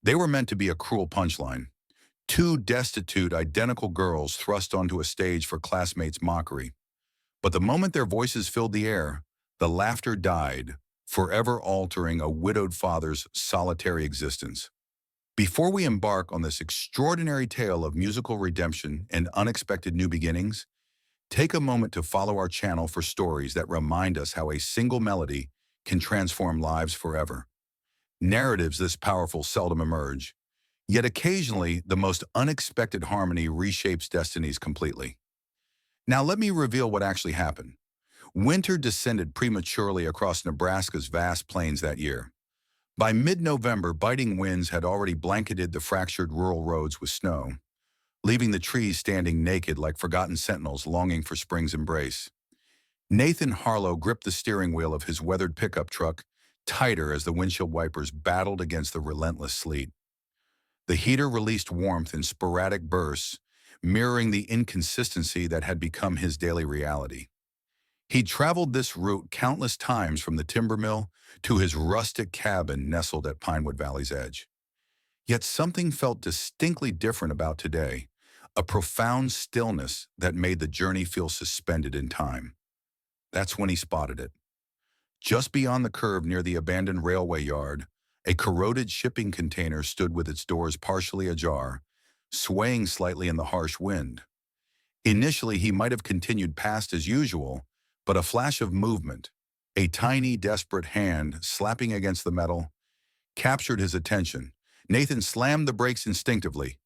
They were meant to be a cruel punchline. Two destitute, identical girls thrust onto a stage for classmates' mockery. But the moment their voices filled the air, the laughter died, forever altering a widowed father's solitary existence. Before we embark on this extraordinary tale of musical redemption and unexpected new beginnings, take a moment to follow our channel for stories that remind us how a single melody can transform lives forever. Narratives this powerful seldom emerge, yet occasionally the most unexpected harmony reshapes destinies completely. Now let me reveal what actually happened. Winter descended prematurely across Nebraska's vast plains that year. By mid-November, biting winds had already blanketed the fractured rural roads with snow, leaving the trees standing naked like forgotten sentinels longing for spring's embrace. Nathan Harlow gripped the steering wheel of his weathered pickup truck tighter as the windshield wipers battled against the relentless sleet. The heater released warmth in sporadic bursts, mirroring the inconsistency that had become his daily reality. He'd traveled this route countless times from the timber mill to his rustic cabin nestled at Pinewood Valley's edge. Yet something felt distinctly different about today, a profound stillness that made the journey feel suspended in time. That's when he spotted it. Just beyond the curve near the abandoned railway yard, a corroded shipping container stood with its doors partially ajar, swaying slightly in the harsh wind. Initially, he might have continued past as usual, but a flash of movement, a tiny, desperate hand slapping against the metal, captured his attention. Nathan slammed the brakes instinctively.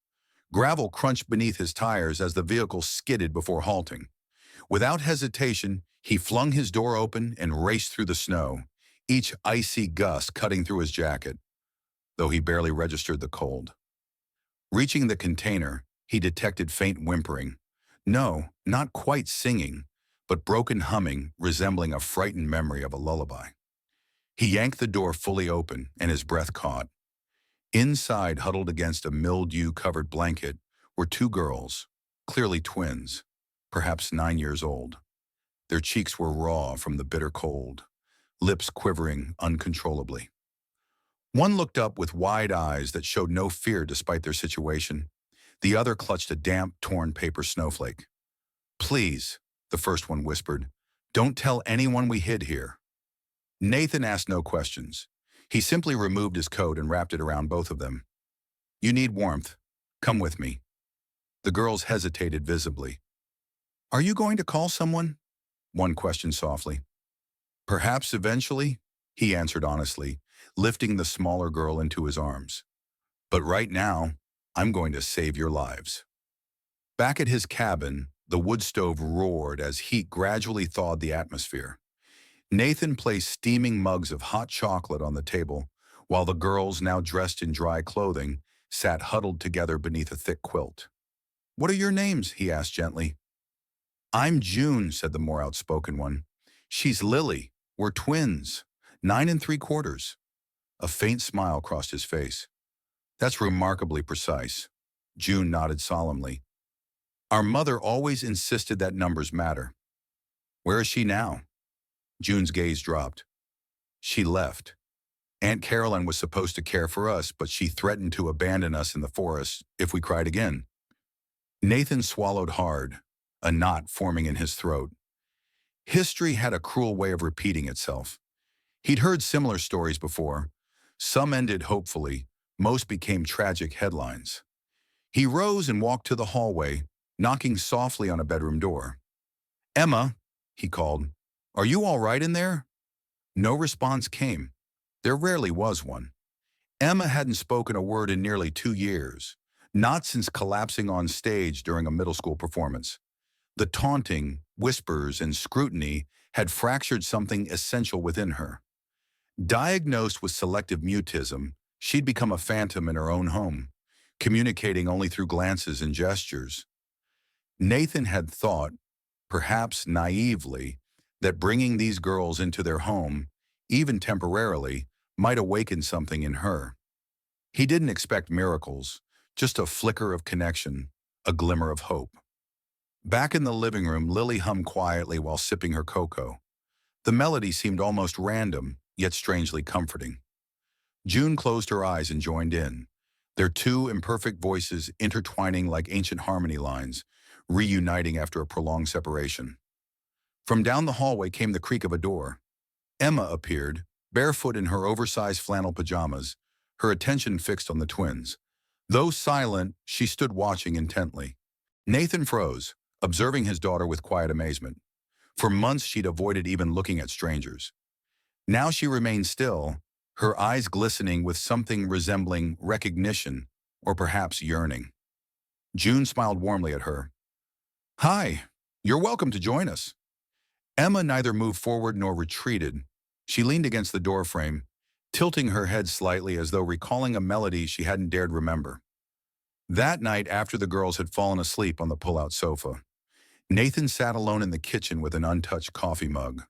Gravel crunched beneath his tires as the vehicle skidded before halting. Without hesitation, he flung his door open and raced through the snow, each icy gust cutting through his jacket, though he barely registered the cold. Reaching the container, he detected faint whimpering. No, not quite singing, but broken humming resembling a frightened memory of a lullaby. He yanked the door fully open, and his breath caught. Inside, huddled against a mildew-covered blanket, were two girls, clearly twins, perhaps 9 years old. Their cheeks were raw from the bitter cold, lips quivering uncontrollably. One looked up with wide eyes that showed no fear despite their situation. The other clutched a damp, torn paper snowflake. "Please," the first one whispered, "don't tell anyone we hid here." Nathan asked no questions. He simply removed his coat and wrapped it around both of them. "You need warmth. Come with me." The girls hesitated visibly. "Are you going to call someone?" One questioned softly. "Perhaps eventually," he answered honestly, lifting the smaller girl into his arms. "But right now, I'm going to save your lives." Back at his cabin, the wood stove roared as heat gradually thawed the atmosphere. Nathan placed steaming mugs of hot chocolate on the table, while the girls, now dressed in dry clothing, sat huddled together beneath a thick quilt. "What are your names?" he asked gently. "I'm June," said the more outspoken one. "She's Lily. We're twins, 9 3/4." A faint smile crossed his face. "That's remarkably precise." June nodded solemnly. "Our mother always insisted that numbers matter." "Where is she now?" June's gaze dropped. "She left. Aunt Caroline was supposed to care for us, but she threatened to abandon us in the forest if we cried again." Nathan swallowed hard, a knot forming in his throat. History had a cruel way of repeating itself. He'd heard similar stories before. Some ended hopefully, most became tragic headlines. He rose and walked to the hallway, knocking softly on a bedroom door. "Emma," he called, "are you all right in there?" No response came. There rarely was one. Emma hadn't spoken a word in nearly 2 years, not since collapsing on stage during a middle school performance. The taunting, whispers, and scrutiny had fractured something essential within her. Diagnosed with selective mutism, she'd become a phantom in her own home, communicating only through glances and gestures. Nathan had thought, perhaps naively, that bringing these girls into their home, even temporarily, might awaken something in her. He didn't expect miracles, just a flicker of connection, a glimmer of hope. Back in the living room, Lily hummed quietly while sipping her cocoa. The melody seemed almost random, yet strangely comforting. June closed her eyes and joined in, their two imperfect voices intertwining like ancient harmony lines, reuniting after a prolonged separation. From down the hallway came the creak of a door. Emma appeared, barefoot in her oversized flannel pajamas, her attention fixed on the twins. Though silent, she stood watching intently. Nathan froze, observing his daughter with quiet amazement. For months she'd avoided even looking at strangers. Now she remained still, her eyes glistening with something resembling recognition or perhaps yearning. June smiled warmly at her. "Hi, you're welcome to join us." Emma neither moved forward nor retreated. She leaned against the doorframe, tilting her head slightly as though recalling a melody she hadn't dared remember. That night, after the girls had fallen asleep on the pull-out sofa, Nathan sat alone in the kitchen with an untouched coffee mug.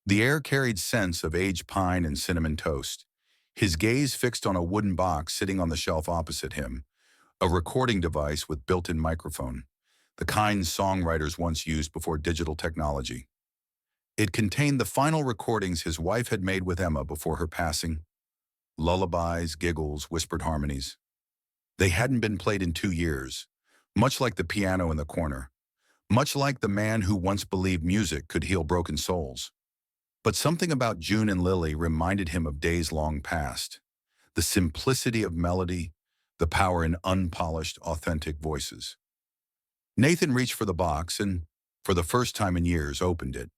The air carried scents of aged pine and cinnamon toast. His gaze fixed on a wooden box sitting on the shelf opposite him, a recording device with built-in microphone, the kind songwriters once used before digital technology. It contained the final recordings his wife had made with Emma before her passing. Lullabies, giggles, whispered harmonies. They hadn't been played in 2 years, much like the piano in the corner, much like the man who once believed music could heal broken souls. But something about June and Lily reminded him of days long past. The simplicity of melody, the power in unpolished, authentic voices. Nathan reached for the box and, for the first time in years, opened it.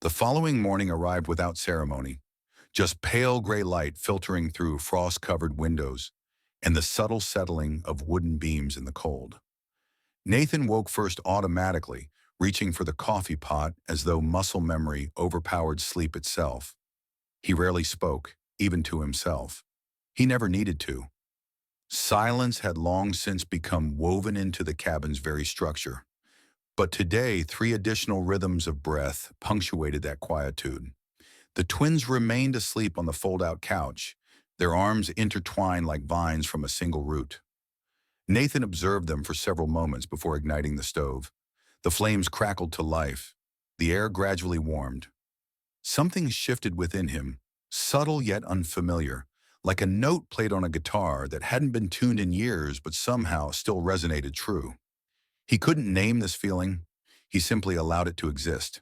The following morning arrived without ceremony, just pale gray light filtering through frost-covered windows and the subtle settling of wooden beams in the cold. Nathan woke first automatically, reaching for the coffee pot as though muscle memory overpowered sleep itself. He rarely spoke, even to himself. He never needed to. Silence had long since become woven into the cabin's very structure. But today, 3 additional rhythms of breath punctuated that quietude. The twins remained asleep on the fold-out couch, their arms intertwined like vines from a single root. Nathan observed them for several moments before igniting the stove. The flames crackled to life. The air gradually warmed. Something shifted within him, subtle yet unfamiliar, like a note played on a guitar that hadn't been tuned in years but somehow still resonated true. He couldn't name this feeling. He simply allowed it to exist.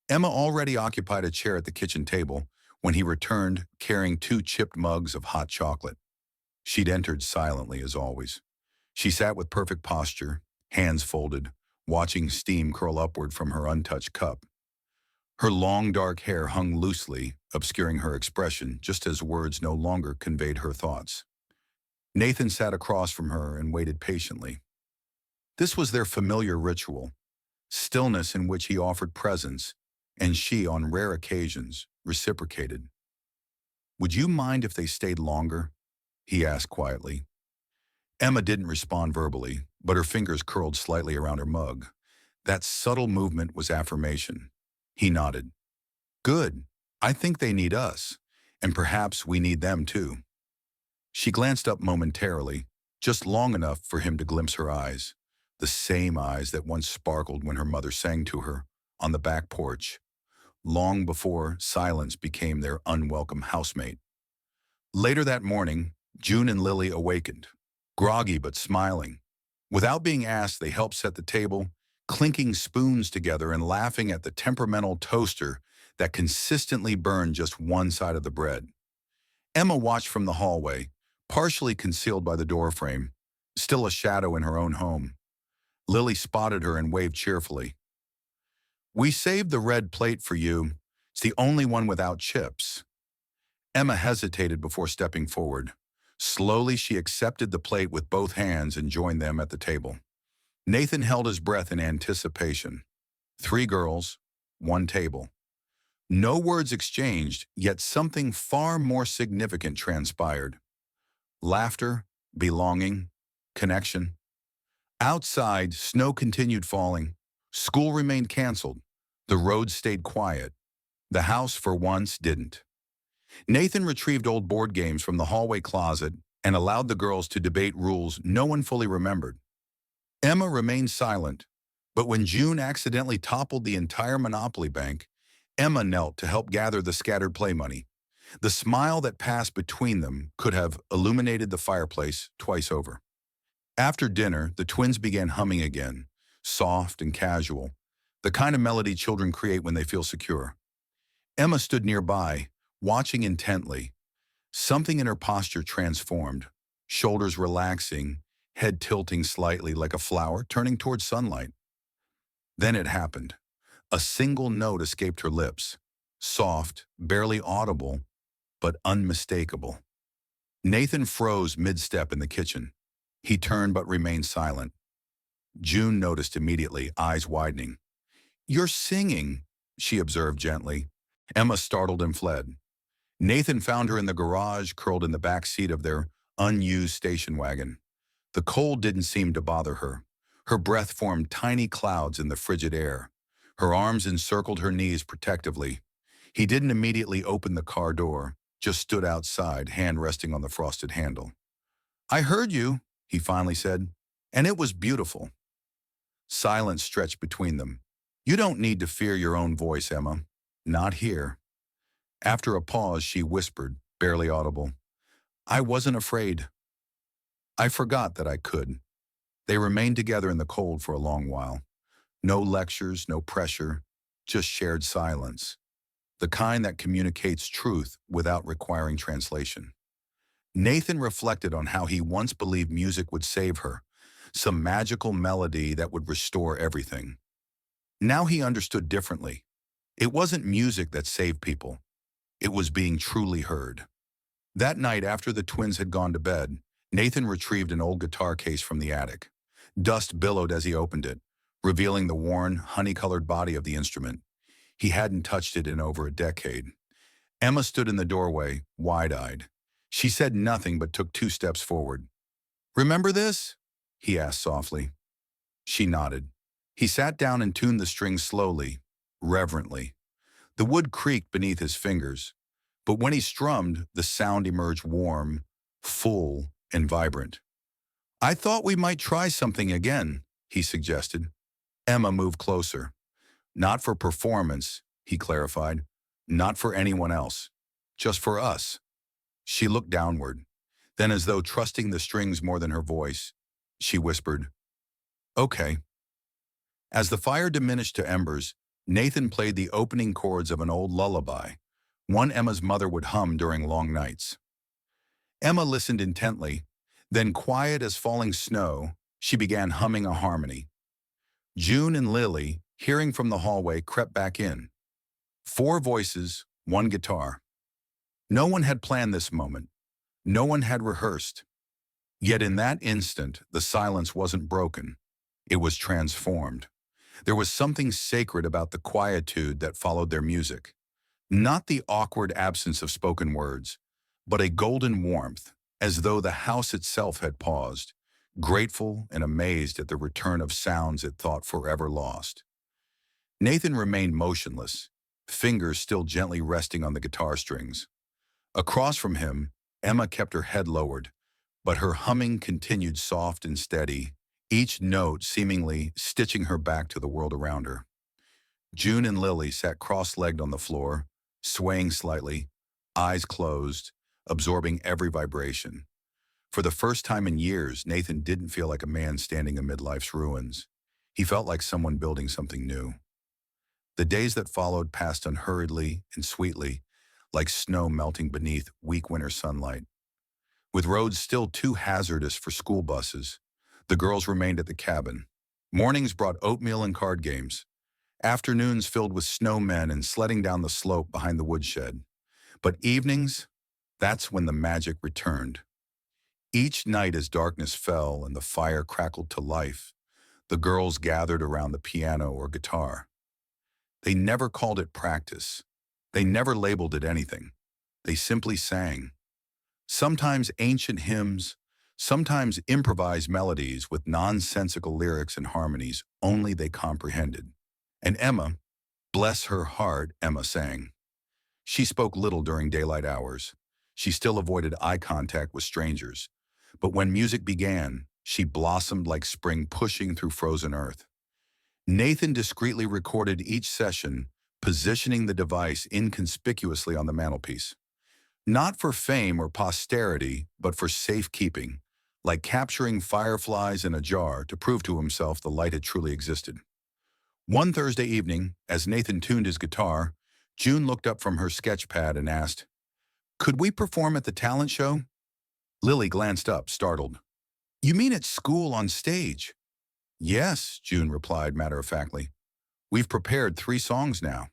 Emma already occupied a chair at the kitchen table when he returned carrying 2 chipped mugs of hot chocolate. She'd entered silently as always. She sat with perfect posture, hands folded, watching steam curl upward from her untouched cup. Her long dark hair hung loosely, obscuring her expression just as words no longer conveyed her thoughts. Nathan sat across from her and waited patiently. This was their familiar ritual, stillness in which he offered presence, and she, on rare occasions, reciprocated. "Would you mind if they stayed longer?" he asked quietly. Emma didn't respond verbally, but her fingers curled slightly around her mug. That subtle movement was affirmation. He nodded. "Good. I think they need us, and perhaps we need them too." She glanced up momentarily, just long enough for him to glimpse her eyes, the same eyes that once sparkled when her mother sang to her on the back porch, long before silence became their unwelcome housemate. Later that morning, June and Lily awakened, groggy but smiling. Without being asked, they helped set the table, clinking spoons together and laughing at the temperamental toaster that consistently burned just one side of the bread. Emma watched from the hallway, partially concealed by the doorframe, still a shadow in her own home. Lily spotted her and waved cheerfully. "We saved the red plate for you. It's the only one without chips." Emma hesitated before stepping forward. Slowly, she accepted the plate with both hands and joined them at the table. Nathan held his breath in anticipation. 3 girls, 1 table. No words exchanged, yet something far more significant transpired. Laughter, belonging, connection. Outside, snow continued falling. School remained canceled. The roads stayed quiet. The house, for once, didn't. Nathan retrieved old board games from the hallway closet and allowed the girls to debate rules no one fully remembered. Emma remained silent, but when June accidentally toppled the entire Monopoly bank, Emma knelt to help gather the scattered play money. The smile that passed between them could have illuminated the fireplace twice over. After dinner, the twins began humming again, soft and casual, the kind of melody children create when they feel secure. Emma stood nearby, watching intently. Something in her posture transformed, shoulders relaxing, head tilting slightly like a flower turning towards sunlight. Then it happened. A single note escaped her lips, soft, barely audible, but unmistakable. Nathan froze mid-step in the kitchen. He turned but remained silent. June noticed immediately, eyes widening. "You're singing," she observed gently. Emma startled and fled. Nathan found her in the garage, curled in the back seat of their unused station wagon. The cold didn't seem to bother her. Her breath formed tiny clouds in the frigid air. Her arms encircled her knees protectively. He didn't immediately open the car door, just stood outside, hand resting on the frosted handle. "I heard you," he finally said, "and it was beautiful." Silence stretched between them. "You don't need to fear your own voice, Emma. Not here." After a pause, she whispered, barely audible, "I wasn't afraid. I forgot that I could." They remained together in the cold for a long while. No lectures, no pressure, just shared silence. The kind that communicates truth without requiring translation. Nathan reflected on how he once believed music would save her, some magical melody that would restore everything. Now he understood differently. It wasn't music that saved people. It was being truly heard. That night, after the twins had gone to bed, Nathan retrieved an old guitar case from the attic. Dust billowed as he opened it, revealing the worn, honey-colored body of the instrument. He hadn't touched it in over a decade. Emma stood in the doorway, wide-eyed. She said nothing but took 2 steps forward. "Remember this?" he asked softly. She nodded. He sat down and tuned the strings slowly, reverently. The wood creaked beneath his fingers, but when he strummed, the sound emerged warm, full, and vibrant. "I thought we might try something again," he suggested. Emma moved closer. "Not for performance," he clarified. "Not for anyone else. Just for us." She looked downward. Then, as though trusting the strings more than her voice, she whispered, "Okay." As the fire diminished to embers, Nathan played the opening chords of an old lullaby, one Emma's mother would hum during long nights. Emma listened intently, then quiet as falling snow, she began humming a harmony. June and Lily, hearing from the hallway, crept back in. 4 voices, 1 guitar. No one had planned this moment. No one had rehearsed. Yet in that instant, the silence wasn't broken. It was transformed. There was something sacred about the quietude that followed their music. Not the awkward absence of spoken words, but a golden warmth, as though the house itself had paused, grateful and amazed at the return of sounds it thought forever lost. Nathan remained motionless, fingers still gently resting on the guitar strings. Across from him, Emma kept her head lowered, but her humming continued soft and steady, each note seemingly stitching her back to the world around her. June and Lily sat cross-legged on the floor, swaying slightly, eyes closed, absorbing every vibration. For the first time in years, Nathan didn't feel like a man standing amid life's ruins. He felt like someone building something new. The days that followed passed unhurriedly and sweetly, like snow melting beneath weak winter sunlight. With roads still too hazardous for school buses, the girls remained at the cabin. Mornings brought oatmeal and card games. Afternoons filled with snowmen and sledding down the slope behind the woodshed. But evenings, that's when the magic returned. Each night as darkness fell and the fire crackled to life, the girls gathered around the piano or guitar. They never called it practice. They never labeled it anything. They simply sang. Sometimes ancient hymns, sometimes improvised melodies with nonsensical lyrics and harmonies only they comprehended. And Emma, bless her heart, Emma sang. She spoke little during daylight hours. She still avoided eye contact with strangers. But when music began, she blossomed like spring pushing through frozen earth. Nathan discreetly recorded each session, positioning the device inconspicuously on the mantelpiece. Not for fame or posterity, but for safekeeping, like capturing fireflies in a jar to prove to himself the light had truly existed. One Thursday evening, as Nathan tuned his guitar, June looked up from her sketch pad and asked, "Could we perform at the talent show?" Lily glanced up, startled. "You mean at school on stage?" "Yes," June replied matter-of-factly. "We've prepared 3 songs now.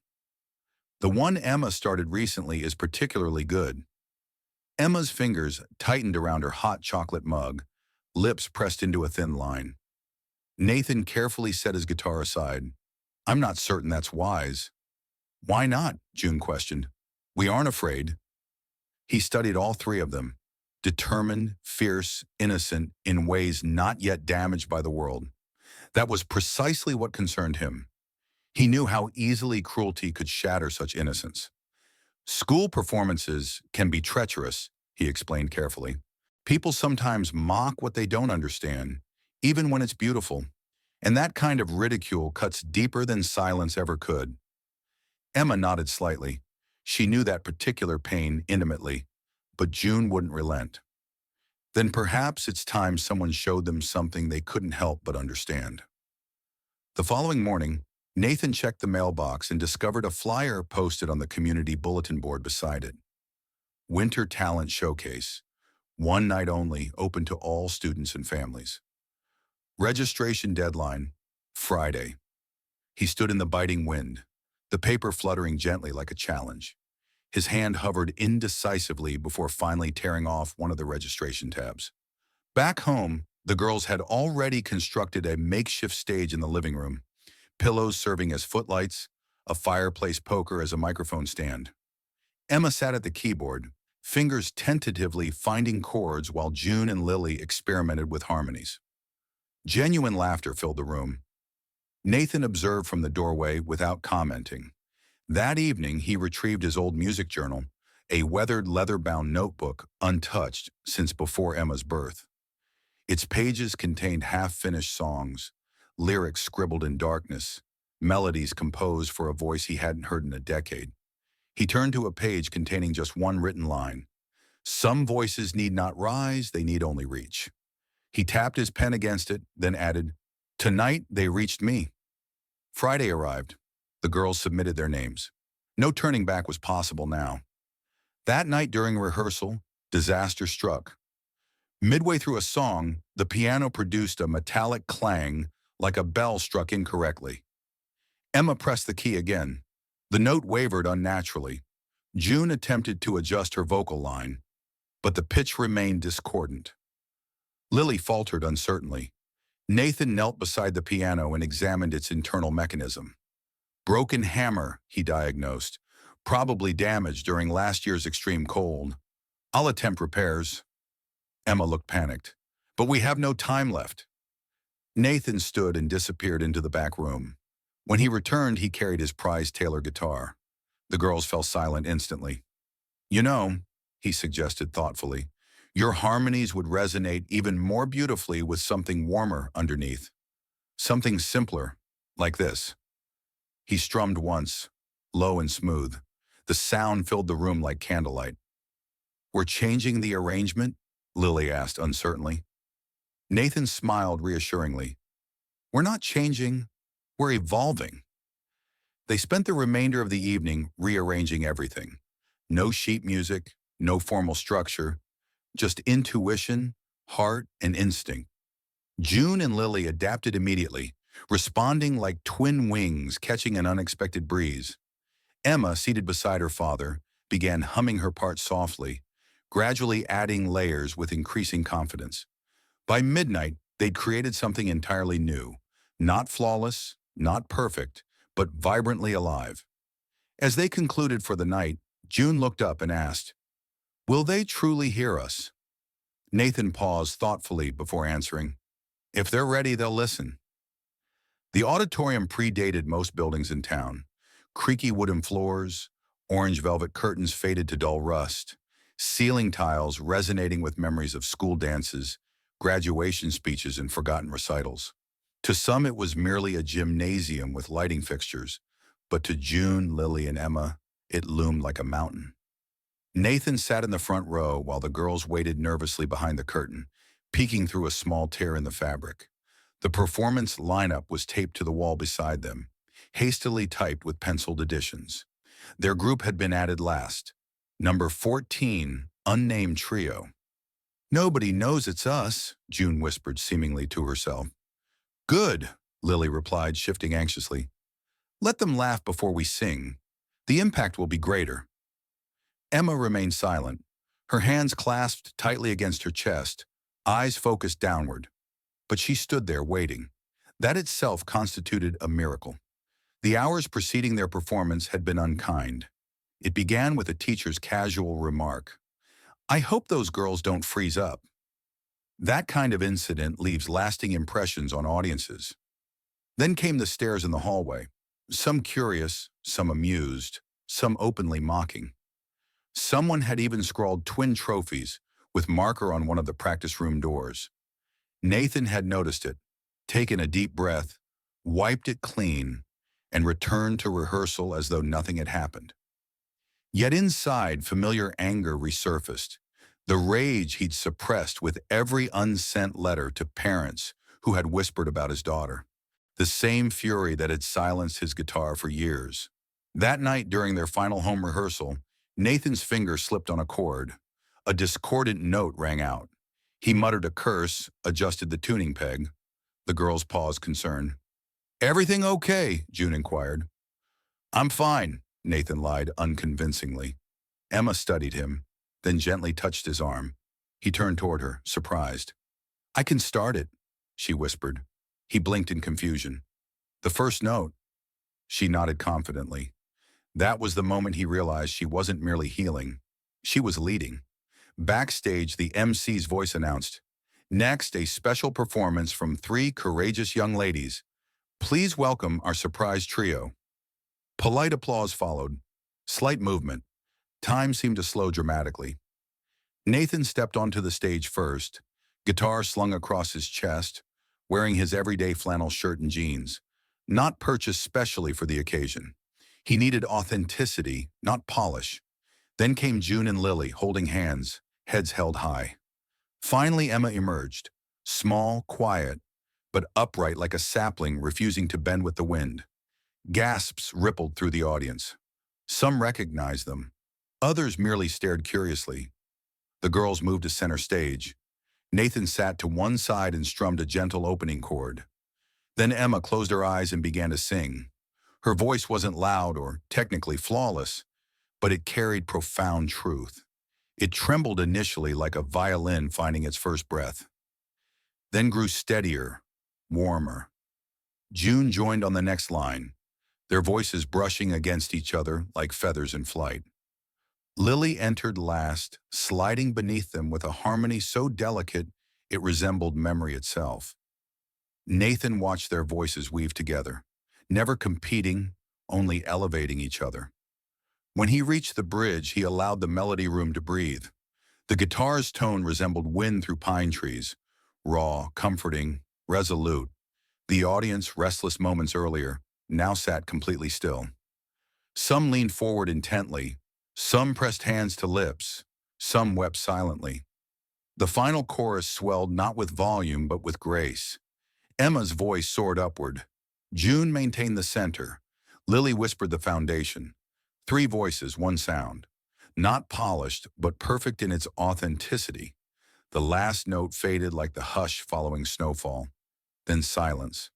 The one Emma started recently is particularly good." Emma's fingers tightened around her hot chocolate mug, lips pressed into a thin line. Nathan carefully set his guitar aside. "I'm not certain that's wise." "Why not?" June questioned. "We aren't afraid." He studied all 3 of them, determined, fierce, innocent, in ways not yet damaged by the world. That was precisely what concerned him. He knew how easily cruelty could shatter such innocence. "School performances can be treacherous," he explained carefully. "People sometimes mock what they don't understand, even when it's beautiful. And that kind of ridicule cuts deeper than silence ever could." Emma nodded slightly. She knew that particular pain intimately, but June wouldn't relent. Then perhaps it's time someone showed them something they couldn't help but understand. The following morning, Nathan checked the mailbox and discovered a flyer posted on the community bulletin board beside it. Winter Talent Showcase. One night only, open to all students and families. Registration deadline, Friday. He stood in the biting wind, the paper fluttering gently like a challenge. His hand hovered indecisively before finally tearing off one of the registration tabs. Back home, the girls had already constructed a makeshift stage in the living room, pillows serving as footlights, a fireplace poker as a microphone stand. Emma sat at the keyboard, fingers tentatively finding chords while June and Lily experimented with harmonies. Genuine laughter filled the room. Nathan observed from the doorway without commenting. That evening, he retrieved his old music journal, a weathered leather-bound notebook untouched since before Emma's birth. Its pages contained half-finished songs, lyrics scribbled in darkness, melodies composed for a voice he hadn't heard in a decade. He turned to a page containing just one written line. "Some voices need not rise, they need only reach." He tapped his pen against it, then added, "Tonight they reached me." Friday arrived. The girls submitted their names. No turning back was possible now. That night during rehearsal, disaster struck. Midway through a song, the piano produced a metallic clang like a bell struck incorrectly. Emma pressed the key again. The note wavered unnaturally. June attempted to adjust her vocal line, but the pitch remained discordant. Lily faltered uncertainly. Nathan knelt beside the piano and examined its internal mechanism. "Broken hammer," he diagnosed, "probably damaged during last year's extreme cold. I'll attempt repairs." Emma looked panicked. "But we have no time left." Nathan stood and disappeared into the back room. When he returned, he carried his prized Taylor guitar. The girls fell silent instantly. "You know," he suggested thoughtfully, "your harmonies would resonate even more beautifully with something warmer underneath. Something simpler, like this." He strummed once, low and smooth. The sound filled the room like candlelight. "We're changing the arrangement?" Lily asked uncertainly. Nathan smiled reassuringly. "We're not changing, we're evolving." They spent the remainder of the evening rearranging everything. No sheet music, no formal structure, just intuition, heart, and instinct. June and Lily adapted immediately, responding like twin wings catching an unexpected breeze. Emma, seated beside her father, began humming her part softly, gradually adding layers with increasing confidence. By midnight, they'd created something entirely new, not flawless, not perfect, but vibrantly alive. As they concluded for the night, June looked up and asked, "Will they truly hear us?" Nathan paused thoughtfully before answering, "If they're ready, they'll listen." The auditorium predated most buildings in town. Creaky wooden floors, orange velvet curtains faded to dull rust, ceiling tiles resonating with memories of school dances, graduation speeches, and forgotten recitals. To some, it was merely a gymnasium with lighting fixtures, but to June, Lily, and Emma, it loomed like a mountain. Nathan sat in the front row while the girls waited nervously behind the curtain, peeking through a small tear in the fabric. The performance lineup was taped to the wall beside them, hastily typed with penciled additions. Their group had been added last. Number 14, unnamed trio. "Nobody knows it's us," June whispered seemingly to herself. "Good," Lily replied, shifting anxiously. "Let them laugh before we sing. The impact will be greater." Emma remained silent, her hands clasped tightly against her chest, eyes focused downward. But she stood there waiting. That itself constituted a miracle. The hours preceding their performance had been unkind. It began with a teacher's casual remark. "I hope those girls don't freeze up." That kind of incident leaves lasting impressions on audiences. Then came the stares in the hallway, some curious, some amused, some openly mocking. Someone had even scrawled twin trophies with marker on one of the practice room doors. Nathan had noticed it, taken a deep breath, wiped it clean, and returned to rehearsal as though nothing had happened. Yet inside, familiar anger resurfaced, the rage he'd suppressed with every unsent letter to parents who had whispered about his daughter, the same fury that had silenced his guitar for years. That night during their final home rehearsal, Nathan's finger slipped on a chord. A discordant note rang out. He muttered a curse, adjusted the tuning peg. The girls paused, concerned. "Everything okay?" June inquired. "I'm fine," Nathan lied unconvincingly. Emma studied him, then gently touched his arm. He turned toward her, surprised. "I can start it," she whispered. He blinked in confusion. "The first note." She nodded confidently. That was the moment he realized she wasn't merely healing. She was leading. Backstage, the MC's voice announced, "Next, a special performance from 3 courageous young ladies. Please welcome our surprise trio." Polite applause followed. Slight movement. Time seemed to slow dramatically. Nathan stepped onto the stage first, guitar slung across his chest, wearing his everyday flannel shirt and jeans, not purchased specially for the occasion. He needed authenticity, not polish. Then came June and Lily, holding hands, heads held high. Finally, Emma emerged, small, quiet, but upright like a sapling refusing to bend with the wind. Gasps rippled through the audience. Some recognized them. Others merely stared curiously. The girls moved to center stage. Nathan sat to one side and strummed a gentle opening chord. Then Emma closed her eyes and began to sing. Her voice wasn't loud or technically flawless, but it carried profound truth. It trembled initially like a violin finding its first breath, then grew steadier, warmer. June joined on the next line, their voices brushing against each other like feathers in flight. Lily entered last, sliding beneath them with a harmony so delicate it resembled memory itself. Nathan watched their voices weave together, never competing, only elevating each other. When he reached the bridge, he allowed the melody room to breathe. The guitar's tone resembled wind through pine trees, raw, comforting, resolute. The audience, restless moments earlier, now sat completely still. Some leaned forward intently, some pressed hands to lips, some wept silently. The final chorus swelled not with volume but with grace. Emma's voice soared upward. June maintained the center. Lily whispered the foundation. 3 voices, 1 sound. Not polished, but perfect in its authenticity. The last note faded like the hush following snowfall. Then silence.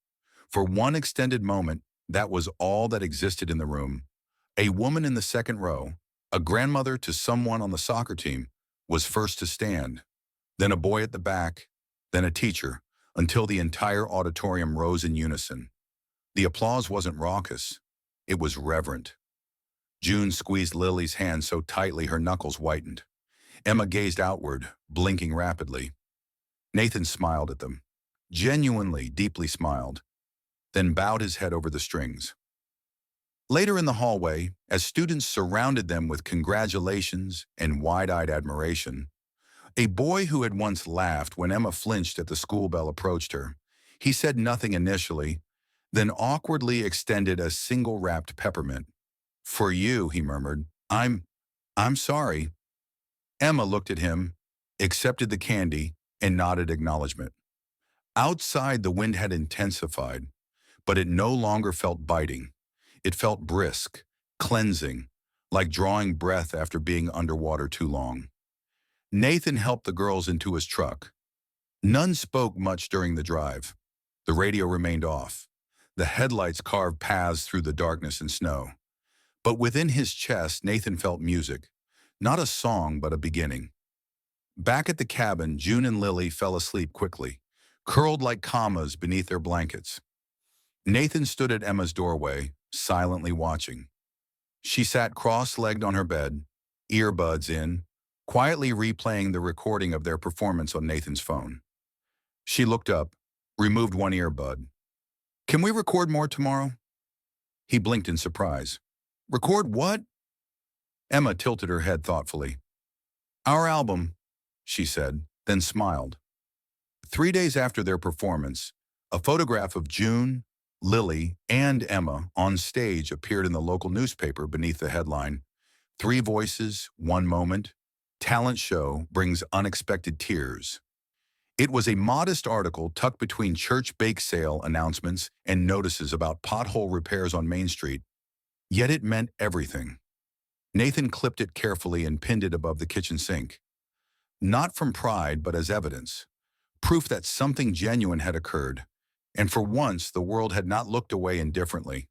For one extended moment, that was all that existed in the room. A woman in the second row, a grandmother to someone on the soccer team, was first to stand. Then a boy at the back, then a teacher, until the entire auditorium rose in unison. The applause wasn't raucous. It was reverent. June squeezed Lily's hand so tightly her knuckles whitened. Emma gazed outward, blinking rapidly. Nathan smiled at them. Genuinely, deeply smiled. Then bowed his head over the strings. Later in the hallway, as students surrounded them with congratulations and wide-eyed admiration, a boy who had once laughed when Emma flinched at the school bell approached her. He said nothing initially, then awkwardly extended a single wrapped peppermint. "For you," he murmured. I'm sorry." Emma looked at him, accepted the candy, and nodded acknowledgement. Outside, the wind had intensified, but it no longer felt biting. It felt brisk, cleansing, like drawing breath after being underwater too long. Nathan helped the girls into his truck. None spoke much during the drive. The radio remained off. The headlights carved paths through the darkness and snow. But within his chest, Nathan felt music. Not a song, but a beginning. Back at the cabin, June and Lily fell asleep quickly, curled like commas beneath their blankets. Nathan stood at Emma's doorway, silently watching. She sat cross-legged on her bed, earbuds in, quietly replaying the recording of their performance on Nathan's phone. She looked up, removed one earbud. "Can we record more tomorrow?" He blinked in surprise. "Record what?" Emma tilted her head thoughtfully. "Our album," she said, then smiled. 3 days after their performance, a photograph of June, Lily, and Emma on stage appeared in the local newspaper beneath the headline, "Three Voices, One Moment, Talent Show Brings Unexpected Tears." It was a modest article tucked between church bake sale announcements and notices about pothole repairs on Main Street, yet it meant everything. Nathan clipped it carefully and pinned it above the kitchen sink. Not from pride, but as evidence. Proof that something genuine had occurred. And for once, the world had not looked away indifferently.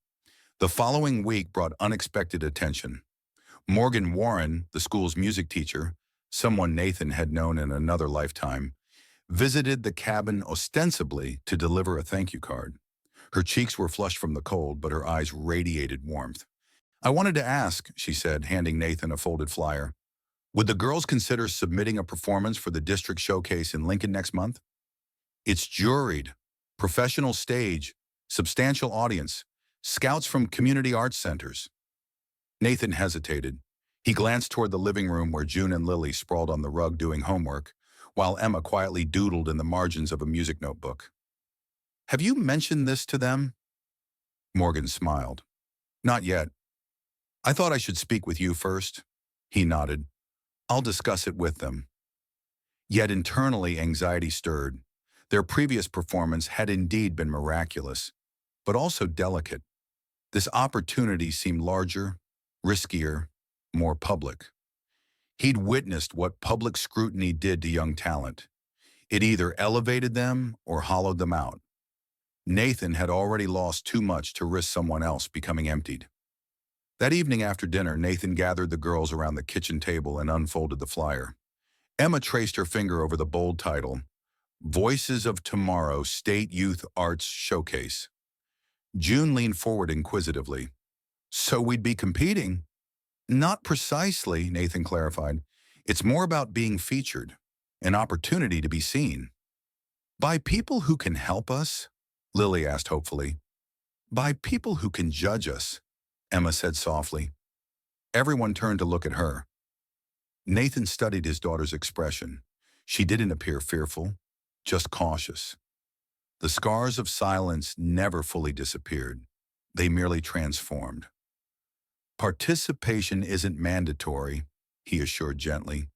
The following week brought unexpected attention. Morgan Warren, the school's music teacher, someone Nathan had known in another lifetime, visited the cabin ostensibly to deliver a thank you card. Her cheeks were flushed from the cold, but her eyes radiated warmth. "I wanted to ask," she said, handing Nathan a folded flyer, "would the girls consider submitting a performance for the district showcase in Lincoln next month? It's juried, professional stage, substantial audience, scouts from community arts centers." Nathan hesitated. He glanced toward the living room where June and Lily sprawled on the rug doing homework, while Emma quietly doodled in the margins of a music notebook. "Have you mentioned this to them?" Morgan smiled. "Not yet. I thought I should speak with you first." He nodded. "I'll discuss it with them." Yet internally, anxiety stirred. Their previous performance had indeed been miraculous, but also delicate. This opportunity seemed larger, riskier, more public. He'd witnessed what public scrutiny did to young talent. It either elevated them or hollowed them out. Nathan had already lost too much to risk someone else becoming emptied. That evening after dinner, Nathan gathered the girls around the kitchen table and unfolded the flyer. Emma traced her finger over the bold title, "Voices of Tomorrow State Youth Arts Showcase." June leaned forward inquisitively. "So we'd be competing?" "Not precisely," Nathan clarified. "It's more about being featured, an opportunity to be seen." "By people who can help us?" Lily asked hopefully. "By people who can judge us," Emma said softly. Everyone turned to look at her. Nathan studied his daughter's expression. She didn't appear fearful, just cautious. The scars of silence never fully disappeared. They merely transformed. "Participation isn't mandatory," he assured gently.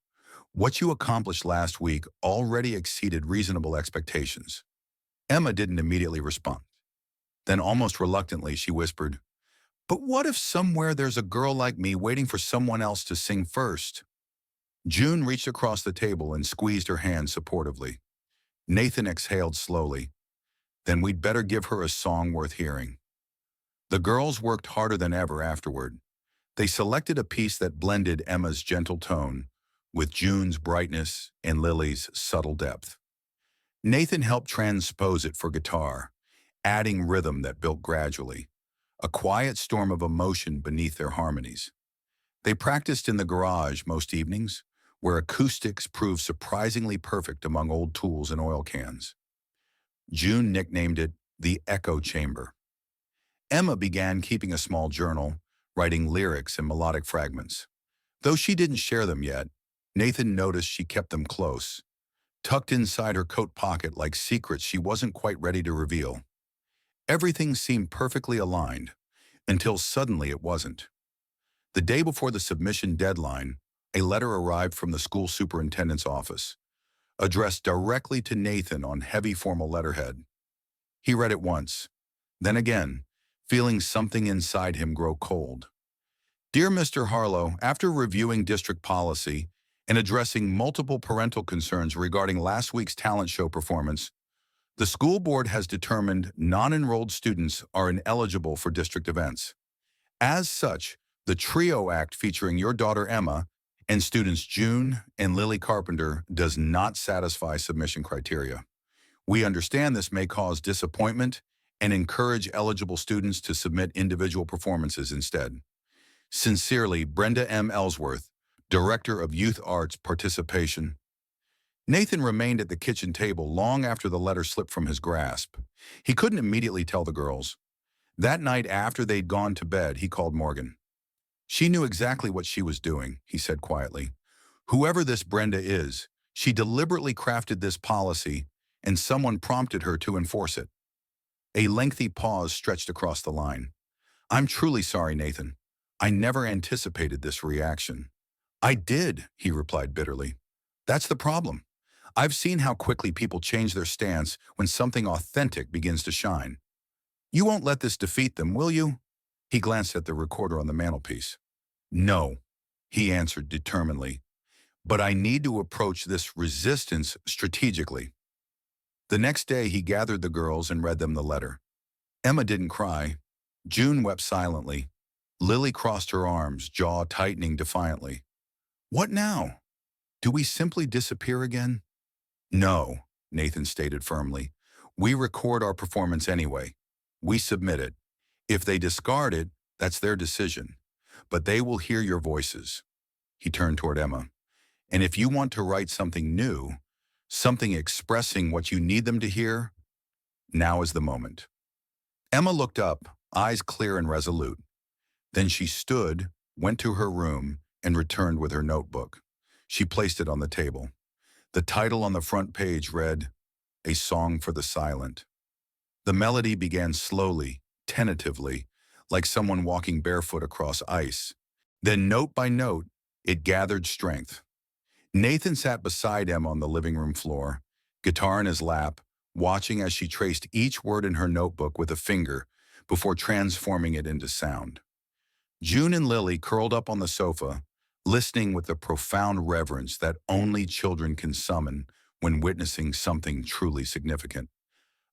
"What you accomplished last week already exceeded reasonable expectations." Emma didn't immediately respond. Then almost reluctantly, she whispered, "But what if somewhere there's a girl like me waiting for someone else to sing first?" June reached across the table and squeezed her hand supportively. Nathan exhaled slowly. "Then we'd better give her a song worth hearing." The girls worked harder than ever afterward. They selected a piece that blended Emma's gentle tone with June's brightness and Lily's subtle depth. Nathan helped transpose it for guitar, adding rhythm that built gradually, a quiet storm of emotion beneath their harmonies. They practiced in the garage most evenings, where acoustics proved surprisingly perfect among old tools and oil cans. June nicknamed it the Echo Chamber. Emma began keeping a small journal, writing lyrics and melodic fragments. Though she didn't share them yet, Nathan noticed she kept them close, tucked inside her coat pocket like secrets she wasn't quite ready to reveal. Everything seemed perfectly aligned, until suddenly it wasn't. The day before the submission deadline, A letter arrived from the school superintendent's office, addressed directly to Nathan on heavy formal letterhead. He read it once, then again, feeling something inside him grow cold. Dear Mr. Harlow, after reviewing district policy and addressing multiple parental concerns regarding last week's talent show performance, the school board has determined non-enrolled students are ineligible for district events. As such, the TRIO Act featuring your daughter Emma and students June and Lily Carpenter does not satisfy submission criteria. We understand this may cause disappointment and encourage eligible students to submit individual performances instead. Sincerely, Brenda M. Ellsworth, Director of Youth Arts Participation. Nathan remained at the kitchen table long after the letter slipped from his grasp. He couldn't immediately tell the girls. That night after they'd gone to bed, he called Morgan. She knew exactly what she was doing, he said quietly. Whoever this Brenda is, she deliberately crafted this policy, and someone prompted her to enforce it. A lengthy pause stretched across the line. I'm truly sorry, Nathan. I never anticipated this reaction. I did, he replied bitterly. That's the problem. I've seen how quickly people change their stance when something authentic begins to shine. You won't let this defeat them, will you? He glanced at the recorder on the mantelpiece. No, he answered determinedly. But I need to approach this resistance strategically. The next day, he gathered the girls and read them the letter. Emma didn't cry. June wept silently. Lily crossed her arms, jaw tightening defiantly. What now? Do we simply disappear again? No, Nathan stated firmly. We record our performance anyway. We submit it. If they discard it, that's their decision. But they will hear your voices. He turned toward Emma. And if you want to write something new, something expressing what you need them to hear, now is the moment. Emma looked up, eyes clear and resolute. Then she stood, went to her room, and returned with her notebook. She placed it on the table. The title on the front page read, A Song for the Silent. The melody began slowly, tentatively, like someone walking barefoot across ice. Then, note by note, it gathered strength. Nathan sat beside Emma on the living room floor, guitar in his lap, watching as she traced each word in her notebook with a finger before transforming it into sound. June and Lily curled up on the sofa, listening with the profound reverence that only children can summon when witnessing something truly significant.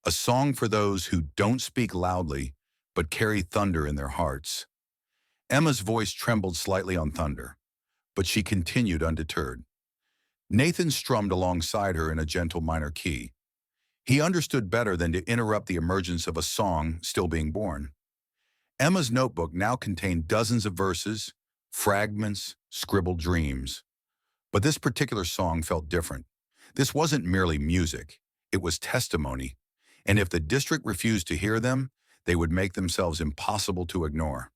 A song for those who don't speak loudly, but carry thunder in their hearts. Emma's voice trembled slightly on thunder, but she continued undeterred. Nathan strummed alongside her in a gentle minor key. He understood better than to interrupt the emergence of a song still being born. Emma's notebook now contained dozens of verses, fragments, scribbled dreams. But this particular song felt different. This wasn't merely music, it was testimony. And if the district refused to hear them, they would make themselves impossible to ignore.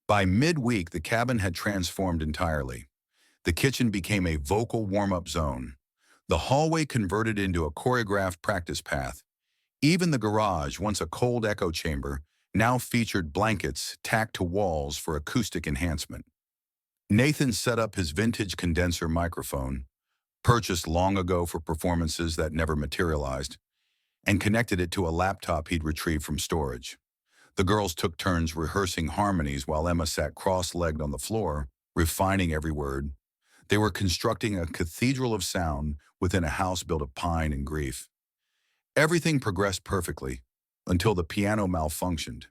By midweek, the cabin had transformed entirely. The kitchen became a vocal warm-up zone. The hallway converted into a choreographed practice path. Even the garage, once a cold echo chamber, now featured blankets tacked to walls for acoustic enhancement. Nathan set up his vintage condenser microphone, purchased long ago for performances that never materialized, and connected it to a laptop he'd retrieved from storage. The girls took turns rehearsing harmonies while Emma sat cross-legged on the floor, refining every word. They were constructing a cathedral of sound within a house built of pine and grief. Everything progressed perfectly until the piano malfunctioned.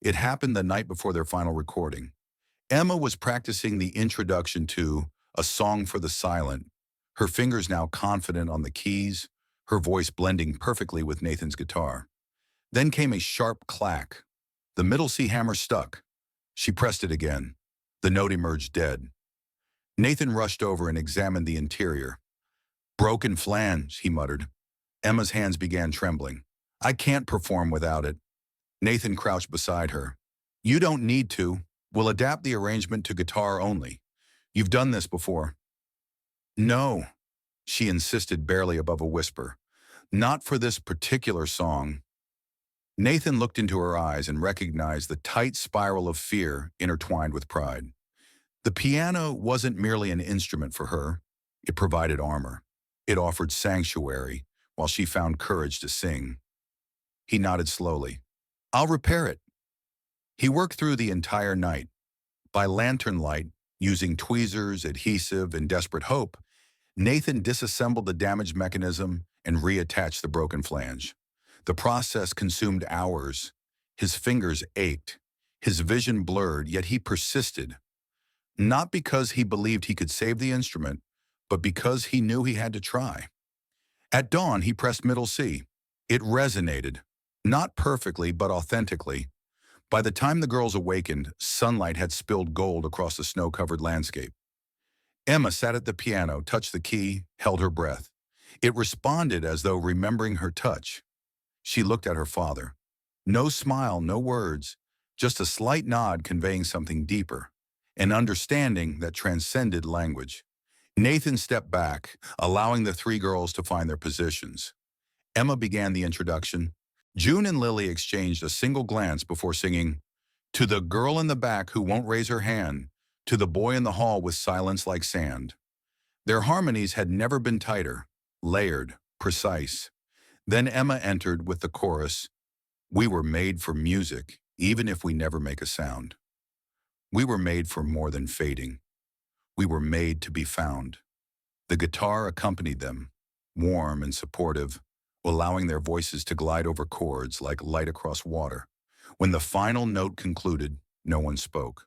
It happened the night before their final recording. Emma was practicing the introduction to A Song for the Silent, her fingers now confident on the keys, her voice blending perfectly with Nathan's guitar. Then came a sharp clack. The middle C hammer stuck. She pressed it again. The note emerged dead. Nathan rushed over and examined the interior. Broken flange, he muttered. Emma's hands began trembling. I can't perform without it. Nathan crouched beside her. You don't need to. We'll adapt the arrangement to guitar only. You've done this before. No, she insisted barely above a whisper. Not for this particular song. Nathan looked into her eyes and recognized the tight spiral of fear intertwined with pride. The piano wasn't merely an instrument for her. It provided armor. It offered sanctuary while she found courage to sing. He nodded slowly. I'll repair it. He worked through the entire night. By lantern light, using tweezers, adhesive, and desperate hope, Nathan disassembled the damaged mechanism and reattached the broken flange. The process consumed hours. His fingers ached. His vision blurred, yet he persisted. Not because he believed he could save the instrument, but because he knew he had to try. At dawn, he pressed middle C. It resonated, not perfectly, but authentically. By the time the girls awakened, sunlight had spilled gold across the snow-covered landscape. Emma sat at the piano, touched the key, held her breath. It responded as though remembering her touch. She looked at her father. No smile, no words, just a slight nod conveying something deeper, an understanding that transcended language. Nathan stepped back, allowing the three girls to find their positions. Emma began the introduction. June and Lily exchanged a single glance before singing, "To the girl in the back who won't raise her hand, to the boy in the hall with silence like sand." Their harmonies had never been tighter, layered, precise. Then Emma entered with the chorus, "We were made for music, even if we never make a sound. We were made for more than fading. We were made to be found." The guitar accompanied them, warm and supportive, allowing their voices to glide over chords like light across water. When the final note concluded, no one spoke.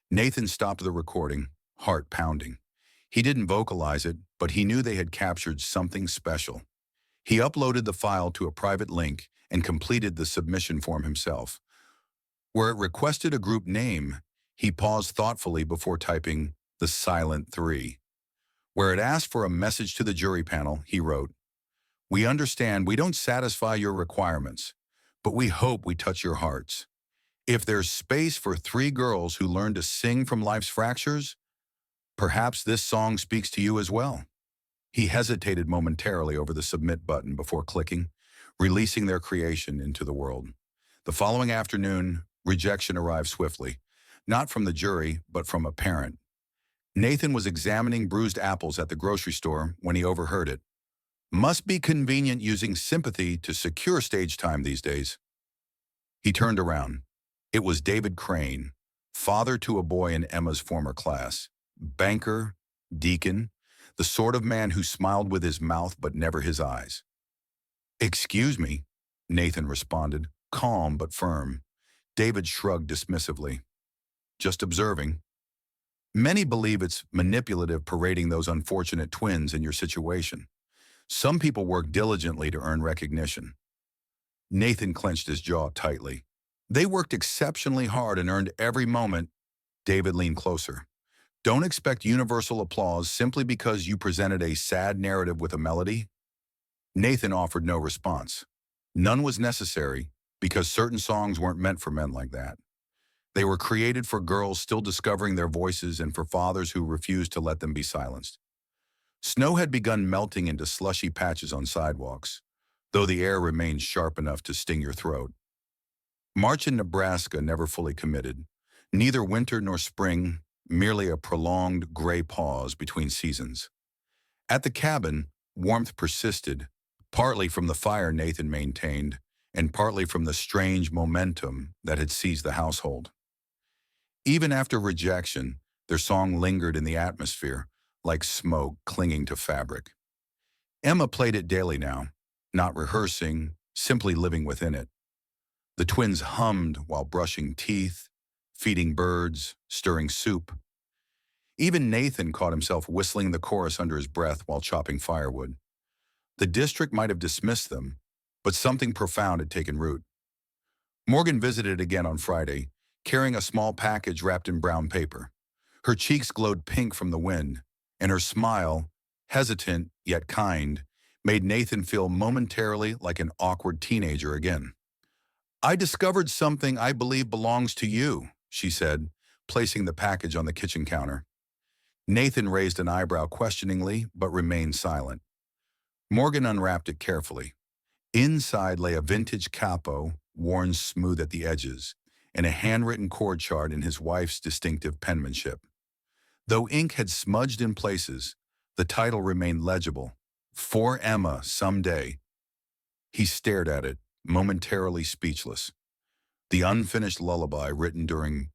Nathan stopped the recording, heart pounding. He didn't vocalize it, but he knew they had captured something special. He uploaded the file to a private link and completed the submission form himself. Where it requested a group name, he paused thoughtfully before typing the silent three. Where it asked for a message to the jury panel, he wrote, "We understand we don't satisfy your requirements, but we hope we touch your hearts. If there's space for three girls who learn to sing from life's fractures, perhaps this song speaks to you as well." He hesitated momentarily over the submit button before clicking, releasing their creation into the world. The following afternoon, rejection arrived swiftly, not from the jury, but from a parent. Nathan was examining bruised apples at the grocery store when he overheard it. "Must be convenient using sympathy to secure stage time these days." He turned around. It was David Crane, father to a boy in Emma's former class. Banker, deacon, the sort of man who smiled with his mouth but never his eyes. "Excuse me," Nathan responded, calm but firm. David shrugged dismissively. "Just observing." Many believe it's manipulative parading those unfortunate twins in your situation. Some people work diligently to earn recognition. Nathan clenched his jaw tightly. They worked exceptionally hard and earned every moment. David leaned closer. Don't expect universal applause simply because you presented a sad narrative with a melody. Nathan offered no response. None was necessary because certain songs weren't meant for men like that. They were created for girls still discovering their voices and for fathers who refused to let them be silenced. Snow had begun melting into slushy patches on sidewalks, though the air remained sharp enough to sting your throat. March in Nebraska never fully committed. Neither winter nor spring, merely a prolonged gray pause between seasons. At the cabin, warmth persisted, partly from the fire Nathan maintained, and partly from the strange momentum that had seized the household. Even after rejection, their song lingered in the atmosphere, like smoke clinging to fabric. Emma played it daily now, not rehearsing, simply living within it. The twins hummed while brushing teeth, feeding birds, stirring soup. Even Nathan caught himself whistling the chorus under his breath while chopping firewood. The district might have dismissed them, but something profound had taken root. Morgan visited again on Friday, carrying a small package wrapped in brown paper. Her cheeks glowed pink from the wind, and her smile, hesitant yet kind, made Nathan feel momentarily like an awkward teenager again. "I discovered something I believe belongs to you," she said, placing the package on the kitchen counter. Nathan raised an eyebrow questioningly, but remained silent. Morgan unwrapped it carefully. Inside lay a vintage capo, worn smooth at the edges, and a handwritten chord chart in his wife's distinctive penmanship. Though ink had smudged in places, the title remained legible. For Emma, Someday. He stared at it, momentarily speechless. The unfinished lullaby written during